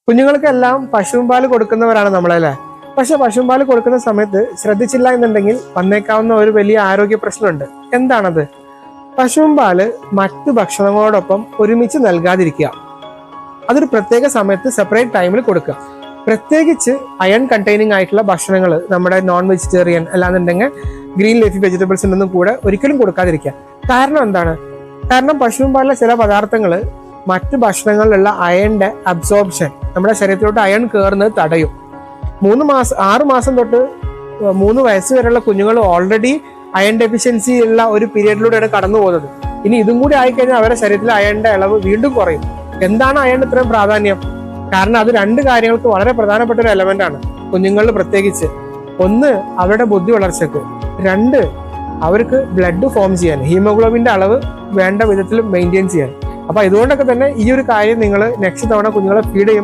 കുഞ്ഞുങ്ങൾക്കെല്ലാം പശുവും പാല് കൊടുക്കുന്നവരാണ് നമ്മളല്ലേ. പക്ഷെ പശുവും പാല് കൊടുക്കുന്ന സമയത്ത് ശ്രദ്ധിച്ചില്ല എന്നുണ്ടെങ്കിൽ വന്നേക്കാവുന്ന ഒരു വലിയ ആരോഗ്യ പ്രശ്നമുണ്ട്. എന്താണത്? പശുവും പാല് മറ്റു ഭക്ഷണങ്ങളോടൊപ്പം ഒരുമിച്ച് നൽകാതിരിക്കുക. അതൊരു പ്രത്യേക സമയത്ത് സെപ്പറേറ്റ് ടൈമിൽ കൊടുക്കുക. പ്രത്യേകിച്ച് അയൺ കണ്ടെയ്നിങ് ആയിട്ടുള്ള ഭക്ഷണങ്ങൾ, നമ്മുടെ നോൺ വെജിറ്റേറിയൻ അല്ലാന്നുണ്ടെങ്കിൽ ഗ്രീൻ ലീഫി വെജിറ്റബിൾസിൻ്റെ ഒന്നും കൂടെ ഒരിക്കലും കൊടുക്കാതിരിക്കുക. കാരണം എന്താണ്? കാരണം പശുവും പാലിലെ ചില പദാർത്ഥങ്ങൾ മറ്റു ഭക്ഷണങ്ങളിലുള്ള അയണിന്റെ അബ്സോർപ്ഷൻ, നമ്മുടെ ശരീരത്തിലോട്ട് അയൺ കയറുന്നത് തടയും. 6 മാസം തൊട്ട് 3 വയസ്സ് വരെയുള്ള കുഞ്ഞുങ്ങൾ ഓൾറെഡി അയൺ ഡെഫിഷ്യൻസി ഉള്ള ഒരു പീരീഡിലൂടെയാണ് കടന്നു പോകുന്നത്. ഇനി ഇതും കൂടി ആയിക്കഴിഞ്ഞാൽ അവരുടെ ശരീരത്തിലെ അയണിന്റെ അളവ് വീണ്ടും കുറയും. എന്താണ് അയൺ ഇത്രയും പ്രാധാന്യം? കാരണം അത് 2 കാര്യങ്ങൾക്ക് വളരെ പ്രധാനപ്പെട്ട ഒരു എലമെന്റ് ആണ് കുഞ്ഞുങ്ങളിൽ പ്രത്യേകിച്ച്. 1, അവരുടെ ബുദ്ധി വളർച്ചയ്ക്ക്. 2, അവർക്ക് ബ്ലഡ് ഫോം ചെയ്യാൻ, ഹീമോഗ്ലോബിന്റെ അളവ് വേണ്ട വിധത്തിൽ മെയിൻറ്റെയിൻ ചെയ്യാൻ. അപ്പൊ ഇതുകൊണ്ടൊക്കെ തന്നെ ഈ ഒരു കാര്യം നിങ്ങൾ നെക്സ്റ്റ് തവണ കുഞ്ഞുങ്ങളെ ഫീഡ് ചെയ്യുമ്പോൾ